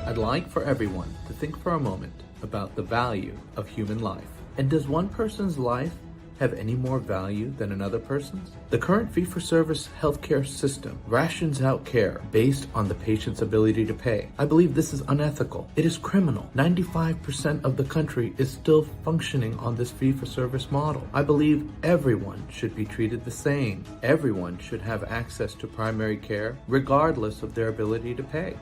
I'd like for everyone to think for a moment about the value of human life. And does one person's life have any more value than another person's? The current fee-for-service healthcare system rations out care based on the patient's ability to pay. I believe this is unethical. It is criminal. 95% of the country is still functioning on this fee-for-service model. I believe everyone should be treated the same. Everyone should have access to primary care regardless of their ability to pay.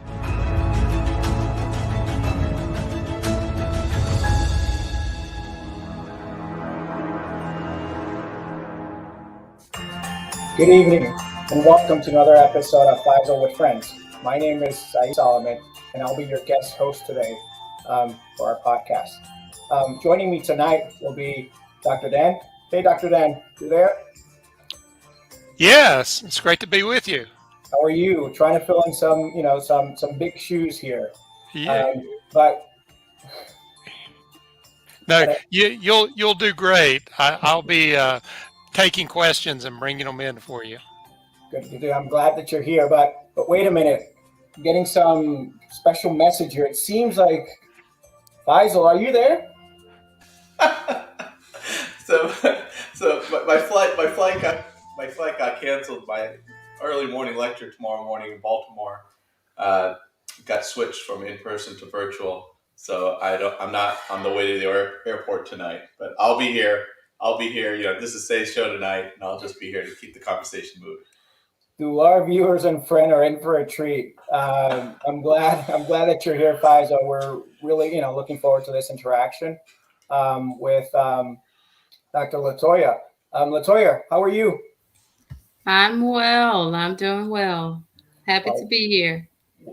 Good evening, and welcome to another episode of Faisel with Friends. My name is Salomon, and I'll be your guest host today for our podcast. Joining me tonight will be Dr. Dan. Hey, Dr. Dan, you there? Yes, it's great to be with you. How are you? Trying to fill in some big shoes here. Yeah. But No, you'll do great. I'll be taking questions and bringing them in for you. good. I'm glad that you're here. But wait a minute, I'm getting some special message here. It seems like Faisel, are you there? So my flight got canceled. My early morning lecture tomorrow morning in Baltimore got switched from in person to virtual. So I'm not on the way to the airport tonight, but I'll be here. This is Say's show tonight, and I'll just be here to keep the conversation moving. To our viewers and friends are in for a treat. I'm glad that you're here, Faisal. We're really, looking forward to this interaction with Dr. LaToya. LaToya, how are you? I'm well. I'm doing well. Happy to be here.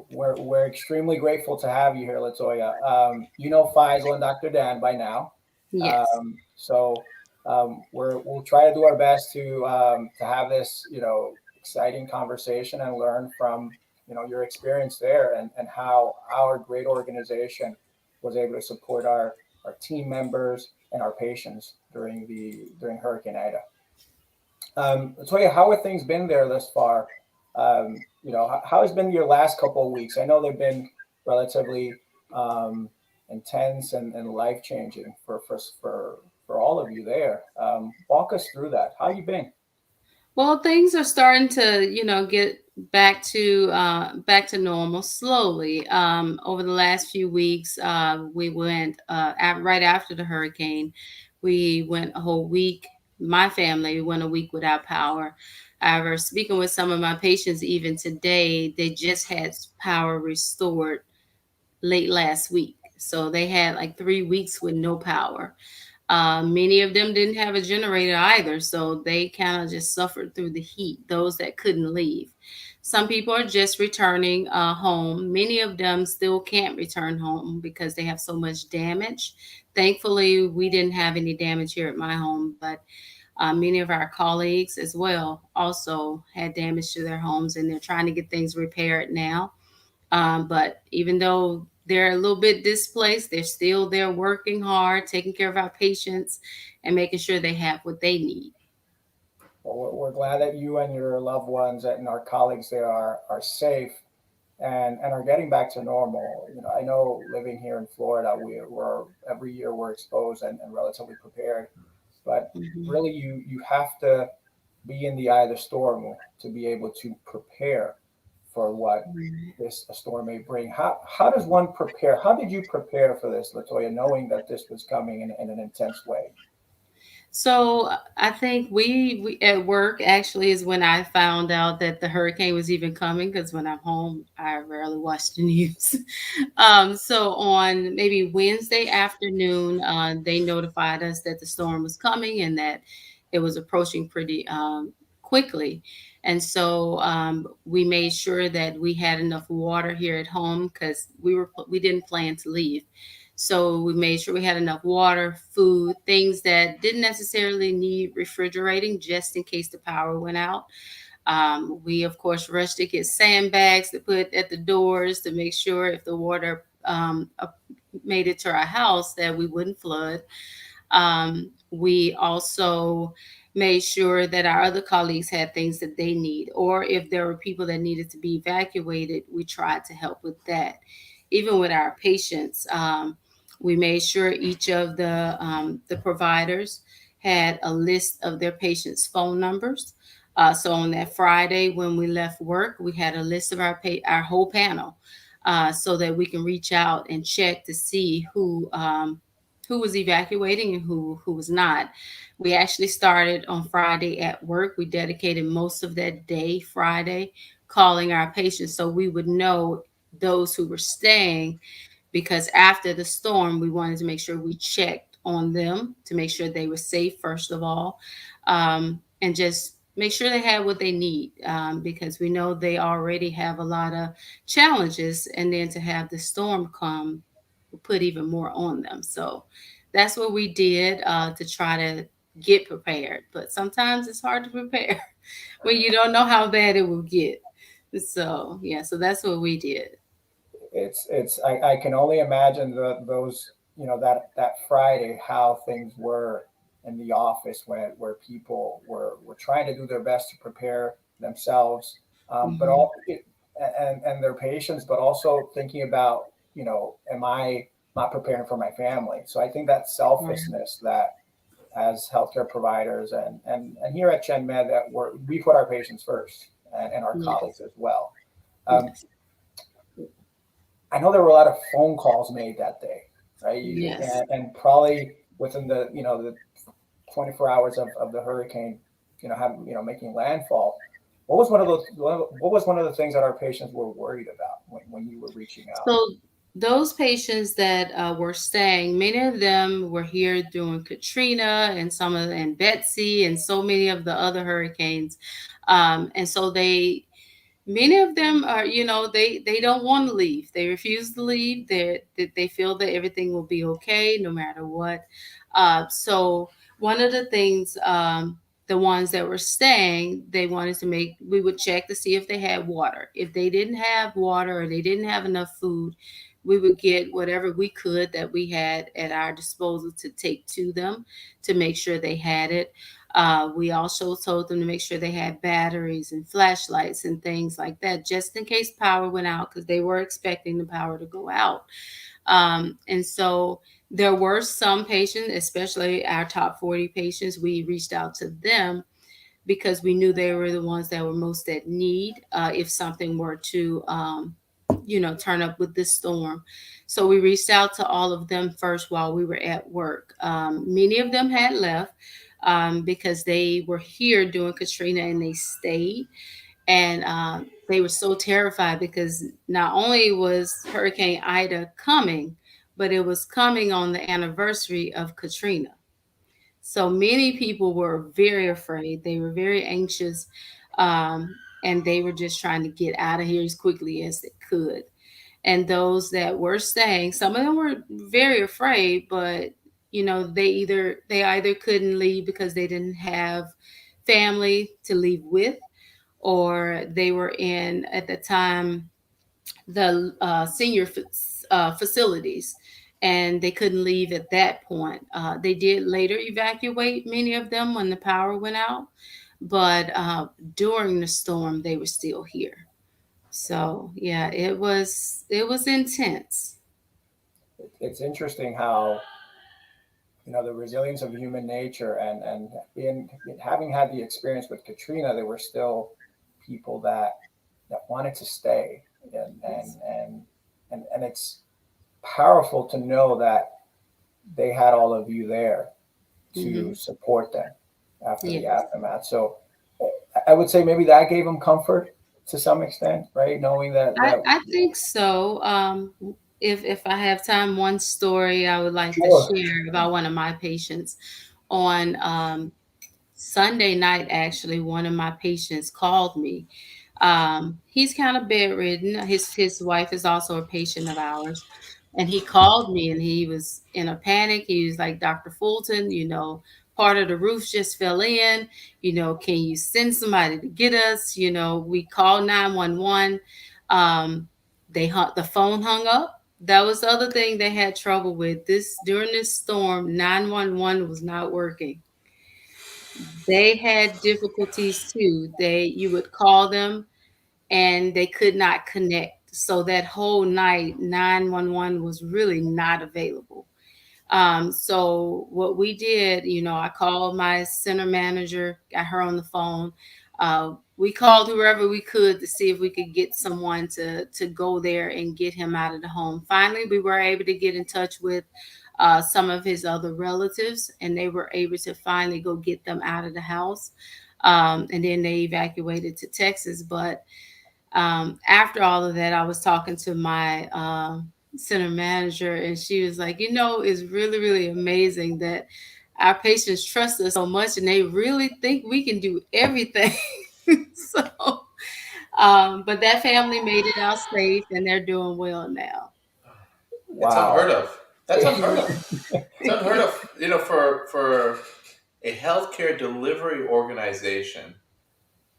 We're extremely grateful to have you here, LaToya. You know Faisal and Dr. Dan by now. Yes. We'll try to do our best to have this, exciting conversation and learn from, your experience there and how our great organization was able to support our team members and our patients during Hurricane Ida. LaToya, how have things been there thus far? How has been your last couple of weeks? I know they've been relatively intense and life-changing for all of you there. Walk us through that. How you been? Well, things are starting to, get back to normal slowly. Over the last few weeks, we went right after the hurricane. We went a whole week. My family went a week without power. However, speaking with some of my patients, even today, they just had power restored late last week. So they had like 3 weeks with no power. Many of them didn't have a generator either, so they kind of just suffered through the heat, those that couldn't leave. Some people are just returning home. Many of them still can't return home because they have so much damage. Thankfully, we didn't have any damage here at my home, but many of our colleagues as well also had damage to their homes, and they're trying to get things repaired now. But even though they're a little bit displaced, they're still there working hard, taking care of our patients and making sure they have what they need. Well, we're glad that you and your loved ones and our colleagues there are safe and are getting back to normal. I know living here in Florida, we're every year we're exposed and relatively prepared, but really you have to be in the eye of the storm to be able to prepare for what this storm may bring. How does one prepare? How did you prepare for this, LaToya, knowing that this was coming in an intense way? So I think we at work actually is when I found out that the hurricane was even coming, because when I'm home, I rarely watch the news. So on maybe Wednesday afternoon, they notified us that the storm was coming and that it was approaching pretty quickly. And so we made sure that we had enough water here at home because we didn't plan to leave. So we made sure we had enough water, food, things that didn't necessarily need refrigerating just in case the power went out. We, of course, rushed to get sandbags to put at the doors to make sure if the water made it to our house that we wouldn't flood. We also made sure that our other colleagues had things that they need, or if there were people that needed to be evacuated, we tried to help with that. Even with our patients, we made sure each of the providers had a list of their patients' phone numbers. So on that Friday when we left work, we had a list of our whole panel, so that we can reach out and check to see who was evacuating and who was not. We actually started on Friday at work. We dedicated most of that day Friday calling our patients so we would know those who were staying, because after the storm, we wanted to make sure we checked on them to make sure they were safe, first of all, and just make sure they had what they need, because we know they already have a lot of challenges. And then to have the storm come will put even more on them. So that's what we did, to try to get prepared. But sometimes it's hard to prepare when you don't know how bad it will get. So, yeah, so that's what we did. I can only imagine those, that Friday, how things were in the office where people were trying to do their best to prepare themselves, but Mhm. all and their patients, but also thinking about, am I not preparing for my family? So I think that Right. selflessness that as healthcare providers and here at ChenMed, that we put our patients first, and our Yes. colleagues as well. Um, Yes. I know there were a lot of phone calls made that day, right? Yes. And probably within the 24 hours of the hurricane, making landfall. What was one of the things that our patients were worried about when you were reaching out? So those patients that were staying, many of them were here during Katrina and and Betsy and so many of the other hurricanes, and so many of them are, they don't want to leave. They refuse to leave. They feel that everything will be okay no matter what. So one of the things, the ones that were staying, they wanted to we would check to see if they had water. If they didn't have water or they didn't have enough food, we would get whatever we could that we had at our disposal to take to them to make sure they had it. We also told them to make sure they had batteries and flashlights and things like that, just in case power went out, because they were expecting the power to go out. And so there were some patients, especially our top 40 patients, we reached out to them because we knew they were the ones that were most at need, if something were to, turn up with this storm. So we reached out to all of them first while we were at work. Many of them had left, because they were here during Katrina and they stayed. And they were so terrified because not only was Hurricane Ida coming, but it was coming on the anniversary of Katrina. So many people were very afraid. They were very anxious. And they were just trying to get out of here as quickly as they could. And those that were staying, some of them were very afraid, but they either couldn't leave because they didn't have family to leave with, or they were in, at the time, the senior facilities, and they couldn't leave at that point. They did later evacuate many of them when the power went out, but during the storm, they were still here. So yeah, it was intense. It's interesting how, the resilience of human nature, and having had the experience with Katrina, there were still people that wanted to stay, and it's powerful to know that they had all of you there to Hmm. support them after the Yes, aftermath. So I would say maybe that gave them comfort to some extent, right? Knowing that I think so. If I have time, one story I would like to sure, share about one of my patients. On Sunday night, actually, one of my patients called me. He's kind of bedridden. His wife is also a patient of ours, and he called me and he was in a panic. He was like, "Dr. Fulton, part of the roof just fell in. Can you send somebody to get us?" We called 911. Um, the phone hung up. That was the other thing they had trouble with. During this storm, 911 was not working. They had difficulties too. You would call them and they could not connect. So that whole night, 911 was really not available. So what we did, I called my center manager, got her on the phone. We called whoever we could to see if we could get someone to go there and get him out of the home. Finally, we were able to get in touch with some of his other relatives, and they were able to finally go get them out of the house. And then they evacuated to Texas. But after all of that, I was talking to my center manager, and she was like, it's really, really amazing that our patients trust us so much and they really think we can do everything. So, but that family made it out safe and they're doing well now. It's unheard Wow. of. That's unheard of. It's unheard of. For a healthcare delivery organization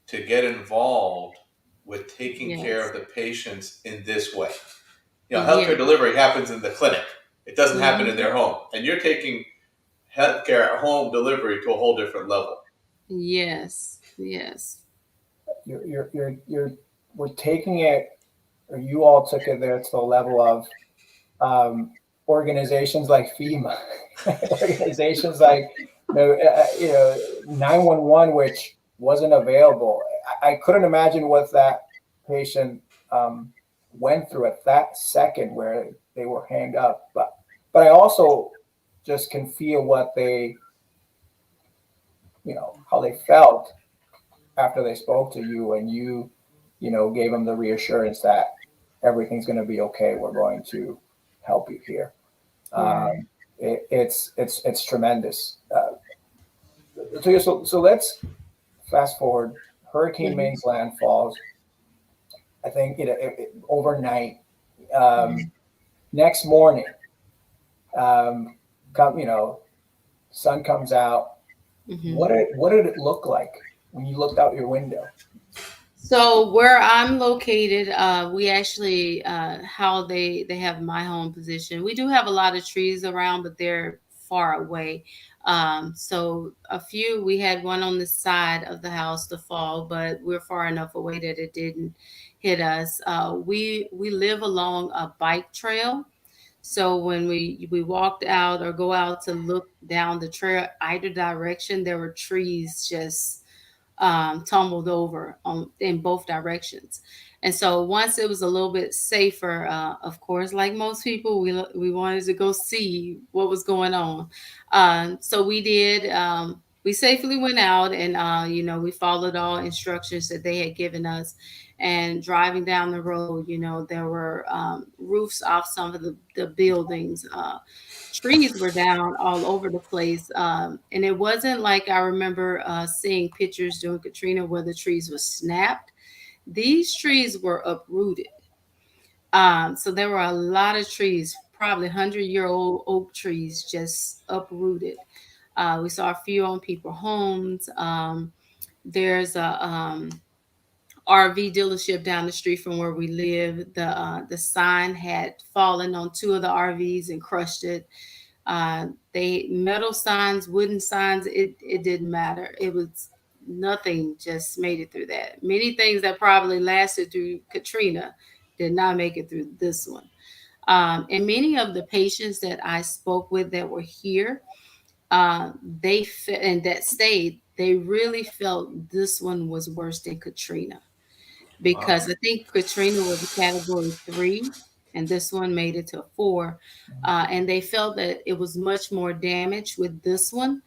to get involved with taking care Yes. of the patients in this way. Yeah. Healthcare delivery happens in the clinic. It doesn't happen in Mhm. their home. And you're taking healthcare at home delivery to a whole different level. Yes. Yes. We're taking it, or you all took it there to the level of um, organizations like FEMA, organizations like 911, which wasn't available. I couldn't imagine what that patient went through at that second where they were hanged up. But I also just can feel what they, how they felt after they spoke to you, and you gave them the reassurance that everything's going to be okay. We're going to help you here. Yeah. It's tremendous. So let's fast forward. Hurricane Mhm. Maine's landfalls. I think overnight. Mhm. Next morning, come sun comes out. Mhm. What did it look like when you looked out your window? So where I'm located, we actually how they have my home position. We do have a lot of trees around, but they're far away. So we had one on the side of the house to fall, but we're far enough away that it didn't hit us. We live along a bike trail. So when we walked out or go out to look down the trail, either direction, there were trees just tumbled over in both directions. And so once it was a little bit safer, of course, like most people, we wanted to go see what was going on. So we did. We safely went out, and we followed all instructions that they had given us. And driving down the road, there were roofs off some of the buildings. Trees were down all over the place. And it wasn't like I remember seeing pictures during Katrina where the trees were snapped. These trees were uprooted. So there were a lot of trees, probably 100-year-old oak trees, just uprooted. We saw a few on people's homes. There's a RV dealership down the street from where we live. The sign had fallen on two of the RVs and crushed it. They metal signs, wooden signs, it didn't matter. It was nothing, just made it through that. Many things that probably lasted through Katrina did not make it through this one. And many of the patients that I spoke with that were here, and that stayed, they really felt this one was worse than Katrina, Wow. because I think Katrina was a category 3 and this one made it to a 4. And they felt that it was much more damage with this one.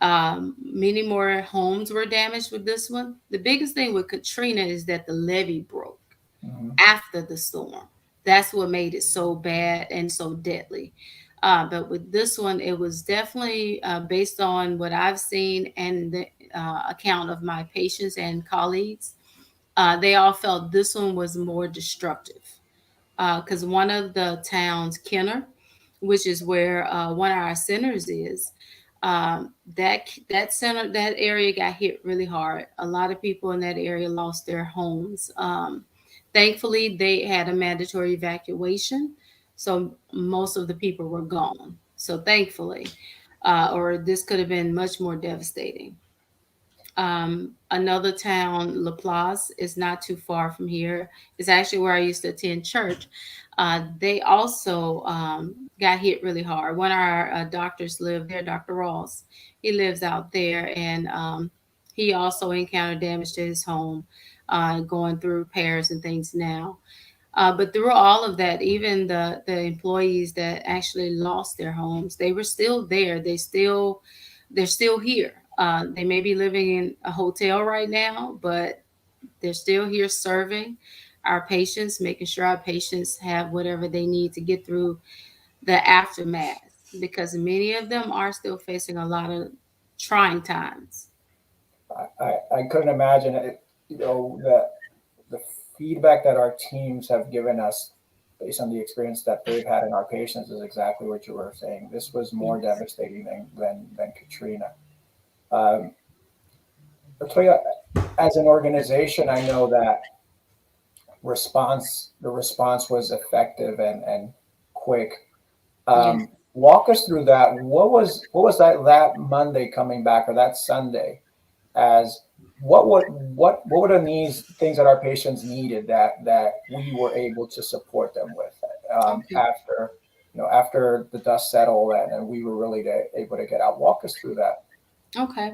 Many more homes were damaged with this one. The biggest thing with Katrina is that the levee broke Mhm. after the storm. That's what made it so bad and so deadly. But with this one, it was definitely based on what I've seen and the account of my patients and colleagues. They all felt this one was more destructive because one of the towns, Kenner, which is where one of our centers is, that area got hit really hard. A lot of people in that area lost their homes. Thankfully, they had a mandatory evacuation, so most of the people were gone. So thankfully, or this could have been much more devastating. Another town, La Place, is not too far from here. It's actually where I used to attend church. They also got hit really hard. One of our doctors lived there, Dr. Ross. He lives out there, and he also encountered damage to his home, going through repairs and things now. But through all of that, even the employees that actually lost their homes, they were still there. They're still here. They may be living in a hotel right now, but they're still here serving our patients, making sure our patients have whatever they need to get through the aftermath, because many of them are still facing a lot of trying times. I couldn't imagine it. The feedback that our teams have given us based on the experience that they've had in our patients is exactly what you were saying. This was more Yes. devastating than Katrina. Um, LaToya, as an organization, I know that the response was effective and quick. Yes. Walk us through that. What was that Monday coming back, or that Sunday, as what were the needs, things that our patients needed that we were able to support them with, Okay. after after the dust settled and we were really able to get out. Walk us through that. Okay.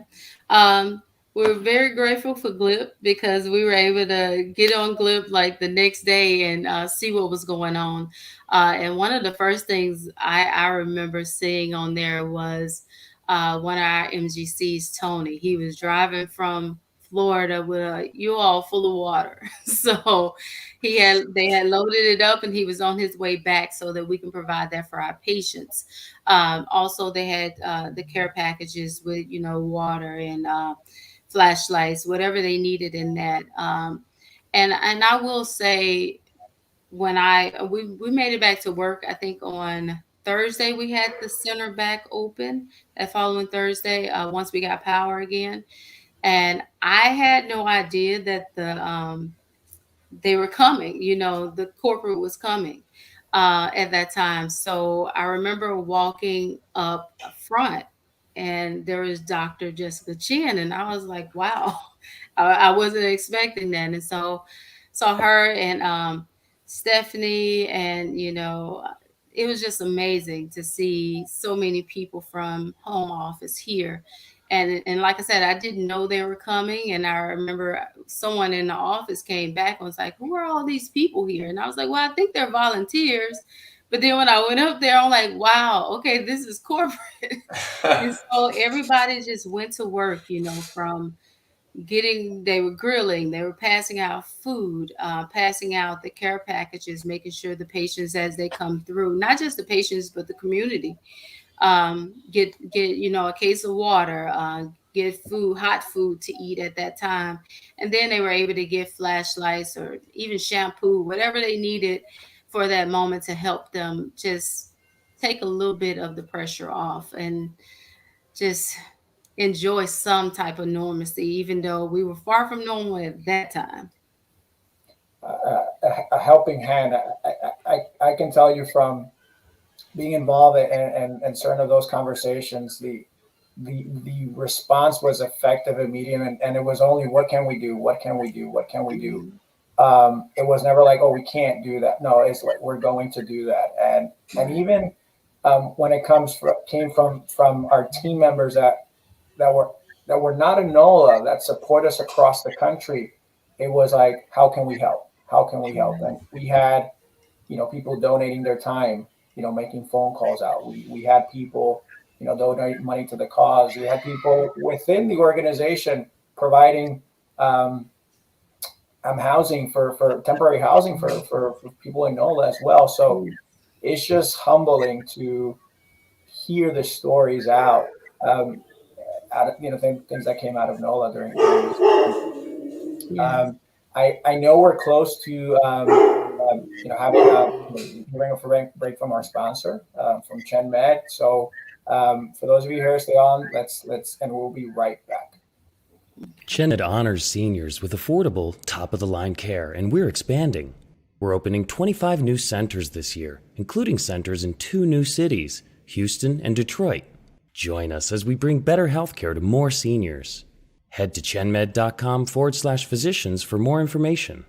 Um, we're very grateful for GLIP because we were able to get on GLIP like the next day and see what was going on. And one of the first things I remember seeing on there was one of our MGCs, Tony. He was driving from Florida with a U-Haul full of water. So they had loaded it up and he was on his way back so that we can provide that for our patients. Also, they had the care packages with, water and flashlights, whatever they needed in that. And I will say, when we made it back to work, I think on Thursday we had the center back open. That following Thursday, once we got power again, and I had no idea that they were coming, the corporate was coming at that time. So I remember walking up front and there was Dr. Jessica Chin, and I was like, wow, I wasn't expecting that. And so saw her and Stephanie, and it was just amazing to see so many people from home office here. And like I said, I didn't know they were coming. And I remember someone in the office came back and was like, "Who are all these people here?" And I was like, "Well, I think they're volunteers." But then when I went up there, I'm like, "Wow, okay, this is corporate." And so everybody just went to work, from they were grilling, they were passing out food, passing out the care packages, making sure the patients as they come through, not just the patients, but the community, get a case of water, get hot food to eat at that time. And then they were able to get flashlights or even shampoo, whatever they needed for that moment to help them just take a little bit of the pressure off and just enjoy some type of normalcy, even though we were far from normal at that time. A helping hand. I can tell you from being involved and certain of those conversations, the response was effective, immediate, and it was only, what can we do? What can we do? What can we do? Mhm. It was never like, oh, we can't do that. No, it's like, we're going to do that. And even when it came from our team members that were that were not in NOLA, that support us across the country, it was like, how can we help? How can we help? And we had, people donating their time, making phone calls out. We had people, donate money to the cause. We had people within the organization providing housing for temporary housing for people in NOLA as well. So it's just humbling to hear the stories out of things that came out of NOLA during this Yeah. time. I know we're close to having hearing a break from our sponsor, from ChenMed. So for those of you here, stay on. Let's and we'll be right back. ChenMed honors seniors with affordable, top-of-the-line care, and we're expanding. We're opening 25 new centers this year, including centers in 2 new cities, Houston and Detroit. Join us as we bring better healthcare to more seniors. Head to chenmed.com/physicians for more information.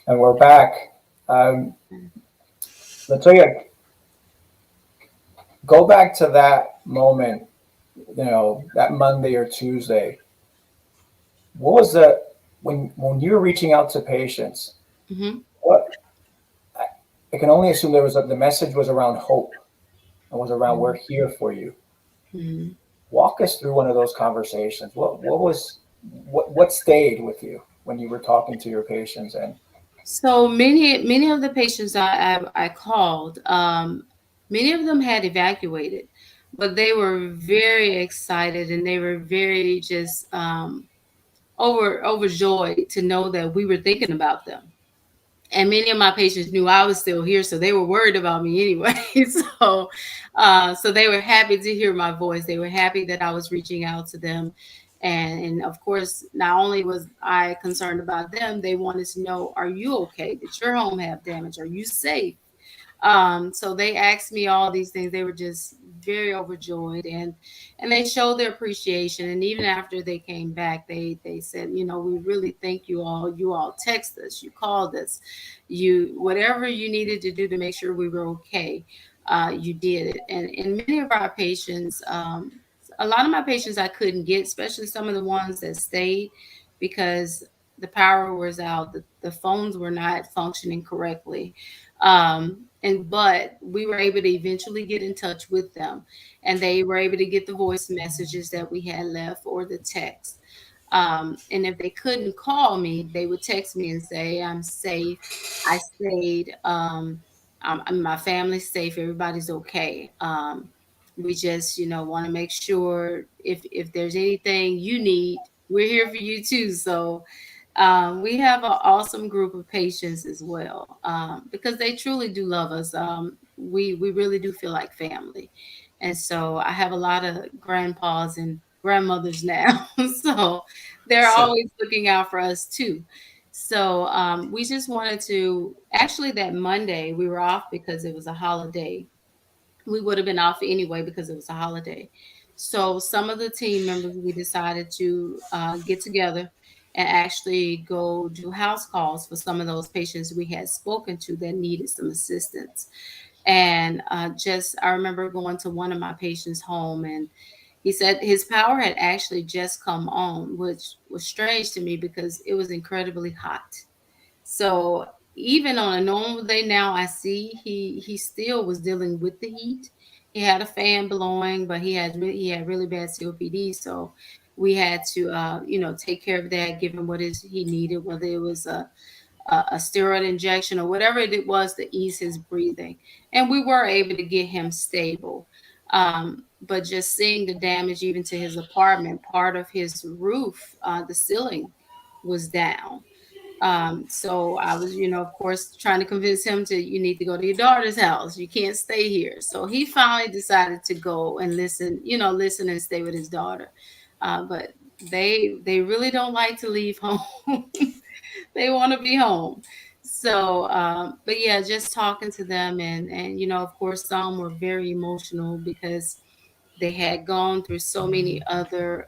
And we're back. LaToya, go back to that moment, that Monday or Tuesday. What was when you were reaching out to patients? Mm-hmm. What I can only assume the message was around hope and was around we're here for you. Mm-hmm. Walk us through one of those conversations. What stayed with you when you were talking to your patients? And So many of the patients I called, many of them had evacuated, but they were very excited and they were very just overjoyed to know that we were thinking about them. And many of my patients knew I was still here, so they were worried about me anyway. So they were happy to hear my voice. They were happy that I was reaching out to them, and of course, not only was I concerned about them, they wanted to know, "Are you okay? Did your home have damage? Are you safe?" So they asked me all these things. They were just very overjoyed, and they showed their appreciation. And even after they came back, they said, we really thank you all. You all text us, you called us, you whatever you needed to do to make sure we were okay. You did it. And many of our patients, a lot of my patients I couldn't get, especially some of the ones that stayed because the power was out, the phones were not functioning correctly. But we were able to eventually get in touch with them, and they were able to get the voice messages that we had left or the text. And if they couldn't call me, they would text me and say, "I'm safe. I stayed. My family's safe. Everybody's okay. We just, want to make sure if there's anything you need, we're here for you too." So we have an awesome group of patients as well, because they truly do love us. We really do feel like family. And so I have a lot of grandpas and grandmothers now. So they're So, always looking out for us too. So we just wanted to, actually, that Monday we were off because it was a holiday. We would have been off anyway because it was a holiday. So some of the team members, we decided to get together and actually go do house calls for some of those patients we had spoken to that needed some assistance. And I remember going to one of my patients' home, and he said his power had actually just come on, which was strange to me because it was incredibly hot. So even on a normal day now, I see he still was dealing with the heat. He had a fan blowing, but he had really bad COPD. So we had to take care of that, give him he needed, whether it was a steroid injection or whatever it was to ease his breathing. And we were able to get him stable. But just seeing the damage even to his apartment, part of his roof, the ceiling was down. So I was, of course, trying to convince him you need to go to your daughter's house. You can't stay here. So he finally decided to go and listen and stay with his daughter. But they really don't like to leave home. They want to be home. So, but yeah, just talking to them and, of course, some were very emotional because they had gone through so many other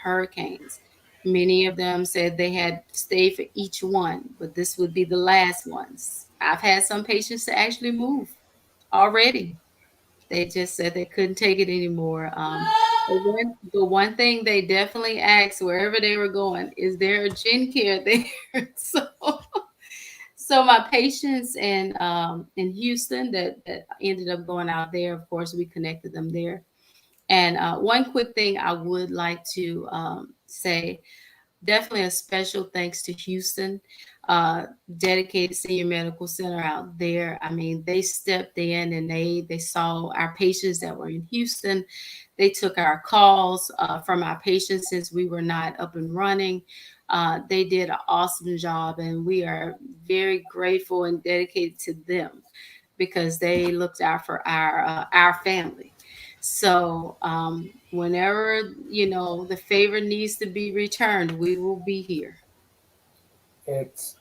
hurricanes. Many of them said they had stayed for each one, but this would be the last ones. I've had some patients to actually move already. They just said they couldn't take it anymore. The one thing they definitely asked wherever they were going, is there a gen care there? So my patients in Houston that ended up going out there, of course, we connected them there. And one quick thing I would like to say, definitely a special thanks to Houston, dedicated senior medical center out there. I mean, they stepped in and they saw our patients that were in Houston. They took our calls from our patients since we were not up and running. They did an awesome job, and we are very grateful and dedicated to them because they looked out for our family. So whenever the favor needs to be returned, we will be here. it's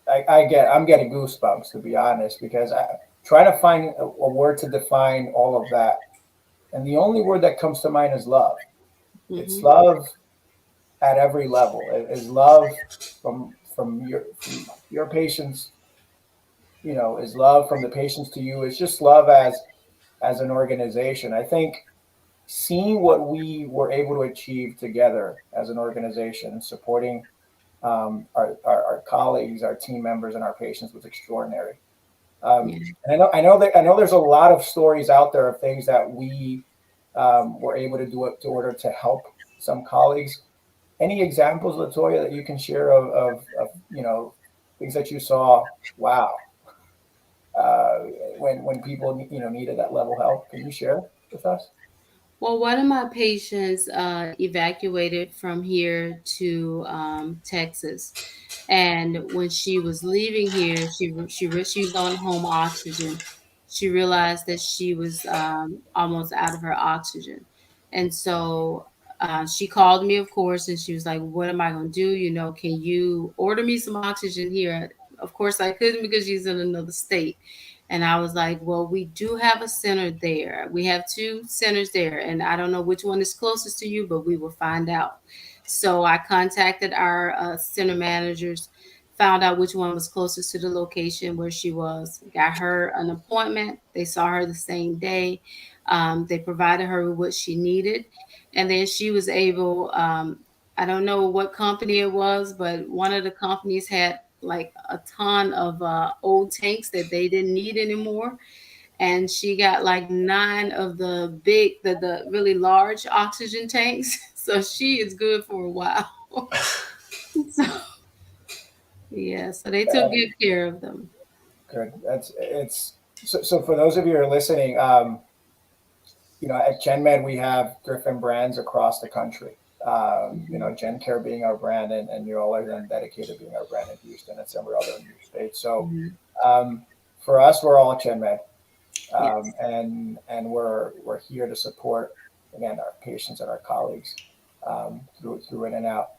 I'm getting goosebumps, to be honest, because I try to find a word to define all of that, and the only word that comes to mind is love. It's Mhm. love at every level. It is love from your patients, is love from the patients to you. It's just love as an organization. I think seeing what we were able to achieve together as an organization, supporting our colleagues, our team members, and our patients was extraordinary. Yeah. And I know there's a lot of stories out there of things that we were able to do to order to help some colleagues. Any examples, LaToya, that you can share of things that you saw? Wow, uh, when people needed that level help. Can you share with us? Well, one of my patients evacuated from here to Texas, and when she was leaving here, she was on home oxygen. She realized that she was almost out of her oxygen, and so she called me, of course, and she was like, "What am I going to do? Can you order me some oxygen here?" Of course, I couldn't because she's in another state. And I was like, well, we do have a center there. We have two centers there, and I don't know which one is closest to you, but we will find out. So I contacted our center managers, found out which one was closest to the location where she was, got her an appointment. They saw her the same day. They provided her with what she needed. And then she was able, I don't know what company it was, but one of the companies had like a ton of old tanks that they didn't need anymore. And she got like 9 of the really large oxygen tanks. So she is good for a while. So yeah, so they took Uh, good care of them. Good. So for those of you who are listening, at ChenMed we have different brands across the country. Mhm. GenCare being our brand, and Neurology and Dedicated being our brand in Houston and several other new states. So Mhm. um, for us, we're all ChenMed, Yes. and we're here to support again our patients and our colleagues through in and out.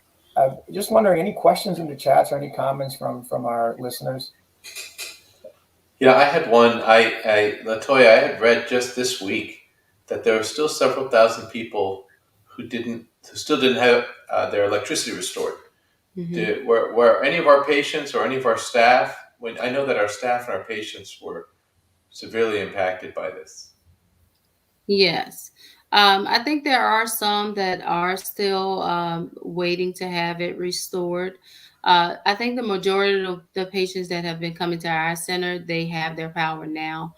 Just wondering, any questions in the chats or any comments from our listeners? Yeah, I had one. LaToya, I had read just this week that there are still several thousand people who still didn't have their electricity restored. Mhm. Were any of our patients or any of our staff? When I know that our staff and our patients were severely impacted by this. Yes. I think there are some that are still waiting to have it restored. I think the majority of the patients that have been coming to our center, they have their power now.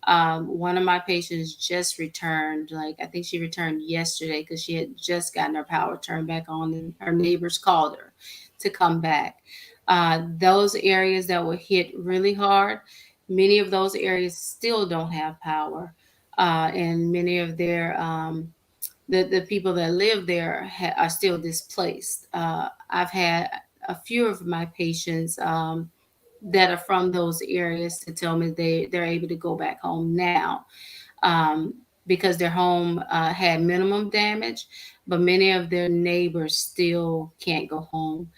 One of my patients just returned, like I think she returned yesterday because she had just gotten her power turned back on, and her neighbors called her to come back. Those areas that were hit really hard, many of those areas still don't have power, and many of the people that live there are still displaced. I've had a few of my patients that are from those areas to tell me they're able to go back home now, because their home had minimum damage, but many of their neighbors still can't go home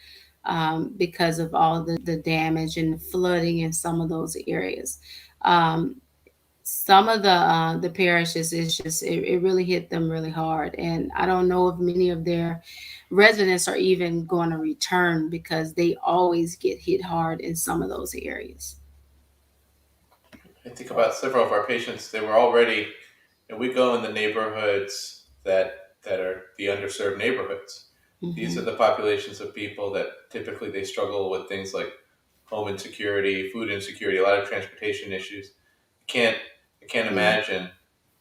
because of all the damage and the flooding in some of those areas. Um, some of the parishes is just it really hit them really hard, and I don't know if many of their residents are even going to return because they always get hit hard in some of those areas. I think about several of our patients. They were already, and we go in the neighborhoods that are the underserved neighborhoods. These are Hmm. the populations of people that typically they struggle with things like home insecurity, food insecurity, a lot of transportation issues. Can't I can't Yeah, imagine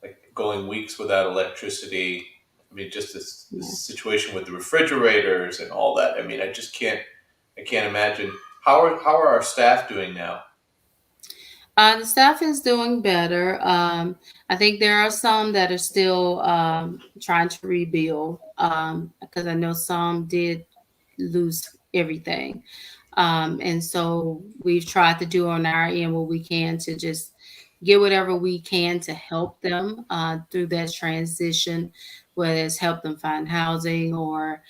like going weeks without electricity. I mean, just this yeah. situation with the refrigerators and all that. I mean, I can't imagine. How are our staff doing now? The staff is doing better. I think there are some that are still trying to rebuild, because I know some did lose everything. And so we've tried to do on our end what we can to just get whatever we can to help them through that transition, whether it's help them find housing or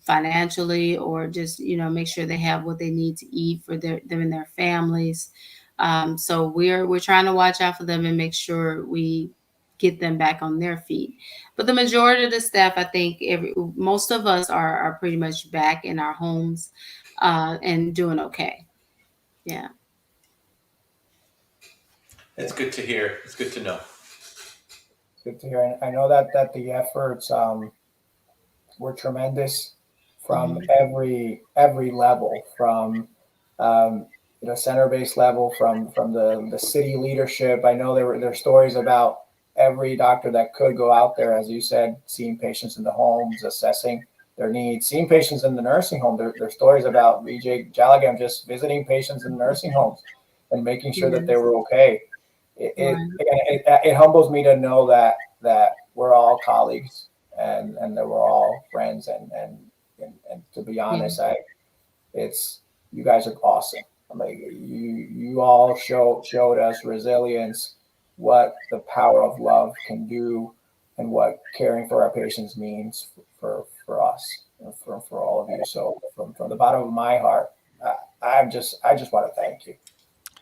financially, or just make sure they have what they need to eat for them and their families. So we're trying to watch out for them and make sure we get them back on their feet. But the majority of the staff, I think most of us are pretty much back in our homes and doing okay. Yeah. It's good to hear. It's good to know. Good to hear. And I know that the efforts were tremendous from every level, from center-based level, from the city leadership. I know there were stories about every doctor that could go out there, as you said, seeing patients in the homes, assessing their needs, seeing patients in the nursing home. There's stories about Vijay Jalagam just visiting patients in nursing homes and making sure that they were okay. It humbles me to know that we're all colleagues and that we're all friends and to be honest, it's you guys are awesome. I mean, you all showed us resilience, what the power of love can do, and what caring for our patients means for us, for all of you. So from the bottom of my heart, I just want to thank you.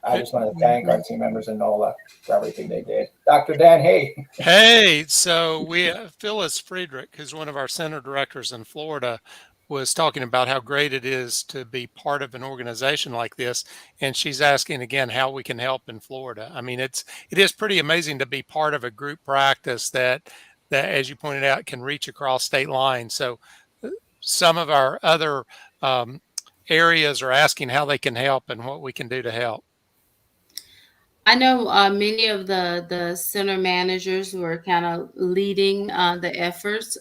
I just want to thank our team members in NOLA for everything they did. Dr. Dan, hey. Hey, so we Phyllis Friedrich, who's one of our center directors in Florida, was talking about how great it is to be part of an organization like this, and she's asking again how we can help in Florida. I mean, it is pretty amazing to be part of a group practice that as you pointed out can reach across state lines. So some of our other areas are asking how they can help and what we can do to help. I know many of the center managers who are kind of leading the efforts.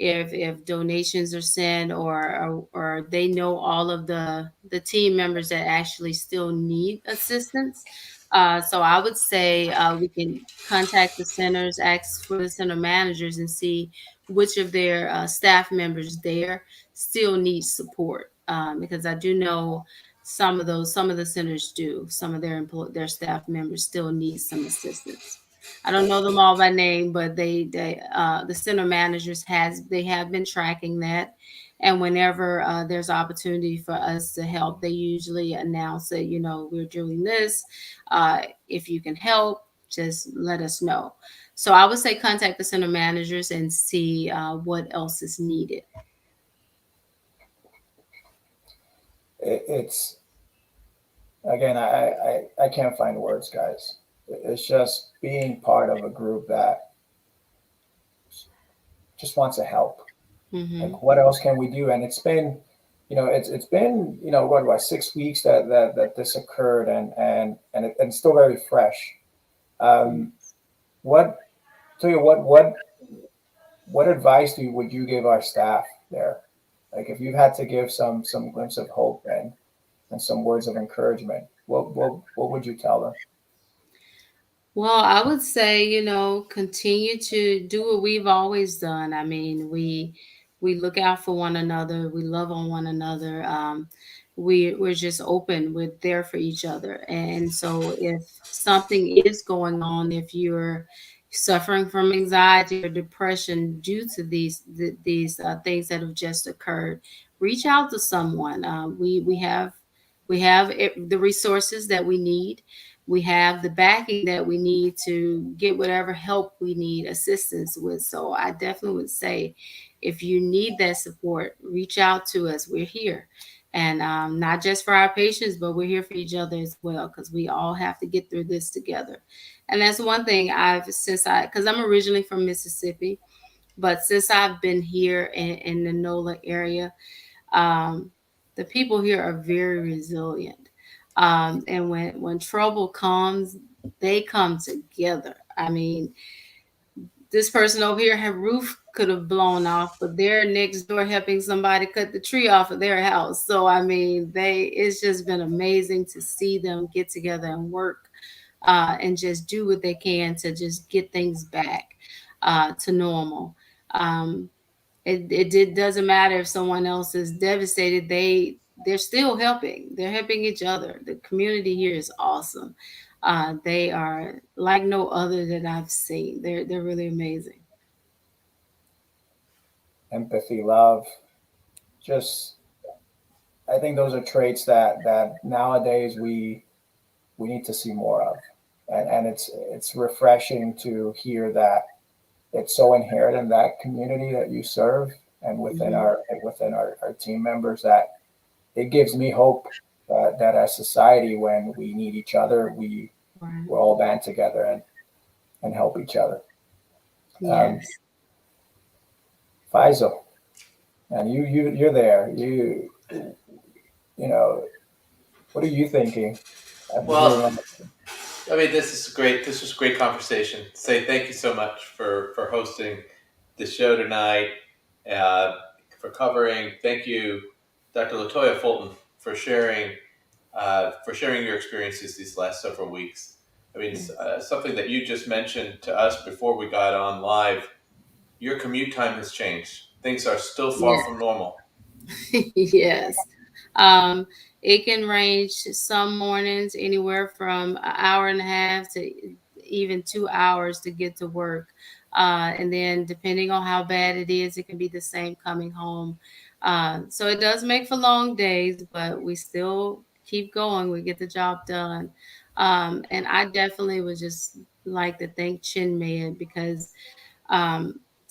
If donations are sent or they know all of the team members that actually still need assistance. So I would say we can contact the centers, ask for the center managers, and see which of their staff members there still need support. Because I do know some of the centers do. Some of their staff members still need some assistance. I don't know them all by name, but the center managers have been tracking that. And whenever there's opportunity for us to help, they usually announce that, we're doing this. If you can help, just let us know. So I would say contact the center managers and see what else is needed. It's again, I can't find words, guys. It's just being part of a group that just wants to help. Like, what else can we do? And it's been, it's been, what 6 weeks that this occurred, and it's still very fresh. What advice would you give our staff there? Like, if you had to give some glimpse of hope and some words of encouragement, what would you tell them? Well, I would say, continue to do what we've always done. I mean, we look out for one another. We love on one another. We're just open. We're there for each other. And so if something is going on, if you're suffering from anxiety or depression due to these things that have just occurred, reach out to someone. We have the resources that we need. We have the backing that we need to get whatever help we need assistance with. So I definitely would say, if you need that support, reach out to us. We're here. And not just for our patients, but we're here for each other as well, because we all have to get through this together. And that's one thing because I'm originally from Mississippi, but since I've been here in the NOLA area, the people here are very resilient. And when trouble comes, they come together. I mean, this person over here, her roof could have blown off, but they're next door helping somebody cut the tree off of their house. So, I mean, it's just been amazing to see them get together and work and just do what they can to just get things back to normal. It doesn't matter if someone else is devastated. They're still helping. They're helping each other. The community here is awesome. They are like no other that I've seen. They're really amazing. Empathy, love, just I think those are traits that nowadays we need to see more of. and it's refreshing to hear that it's so inherent in that community that you serve and within our team members, that it gives me hope that as society, when we need each other, we're all band together and help each other. Yes. Faisel, and you're there. You know, what are you thinking? Well, I mean, this is great. This was a great conversation. Say thank you so much for hosting the show tonight, uh, for covering. Thank you, Dr. LaToya Fulton, for sharing your experiences these last several weeks. I mean, something that you just mentioned to us before we got on live. Your commute time has changed. Things are still far from normal. Yes. Um, it can range some mornings anywhere from an hour and a half to even 2 hours to get to work. And then depending on how bad it is, it can be the same coming home. So it does make for long days, but we still keep going. We get the job done. And I definitely would just like to thank ChenMed because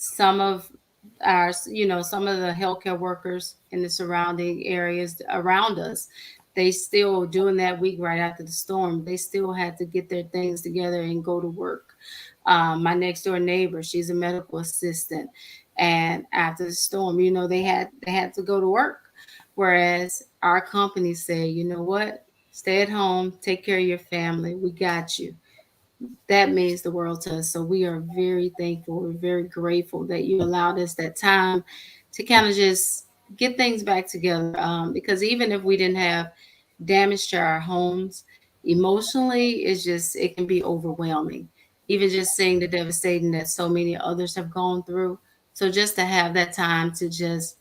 some of some of the healthcare workers in the surrounding areas around us, they still during that week right after the storm, they still had to get their things together and go to work. My next door neighbor, she's a medical assistant, and after the storm, they had to go to work. Whereas our company said, you know what, stay at home, take care of your family, we got you. That means the world to us. So we are very thankful. We're very grateful that you allowed us that time to kind of just get things back together. Because even if we didn't have damage to our homes, emotionally, it can be overwhelming. Even just seeing the devastating that so many others have gone through. So just to have that time to just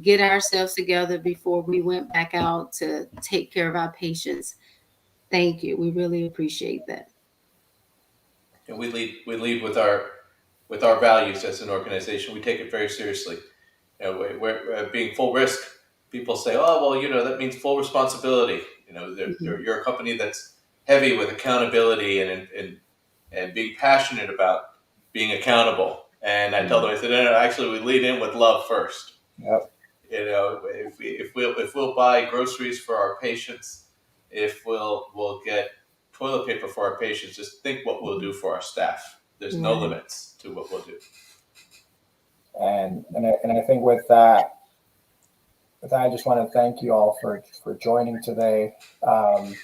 get ourselves together before we went back out to take care of our patients. Thank you. We really appreciate that. And we lead with our values as an organization. We take it very seriously. You know, we're being full risk. People say, "Oh, well, that means full responsibility." You're a company that's heavy with accountability and being passionate about being accountable. And I tell them, I said, no, actually, we lead in with love first. Yep. If we'll buy groceries for our patients, if we'll get toilet paper for our patients, just think what we'll do for our staff. There's no limits to what we'll do. And I think with that, I just want to thank you all for joining today, and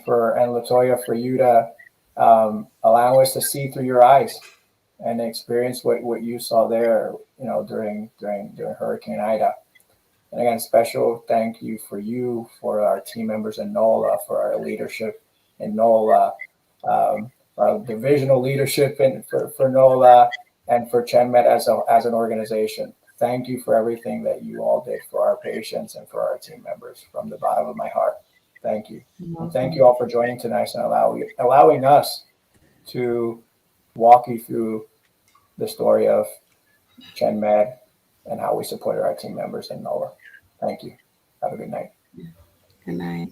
LaToya, for you to allow us to see through your eyes and experience what you saw there, during Hurricane Ida. And again, special thank you for our team members in NOLA, for our leadership in NOLA, our divisional leadership for NOLA, and for ChenMed as an organization. Thank you for everything that you all did for our patients and for our team members from the bottom of my heart. Thank you. And thank you all for joining tonight and allowing us to walk you through the story of ChenMed and how we supported our team members in NOLA. Thank you. Have a good night. Good night.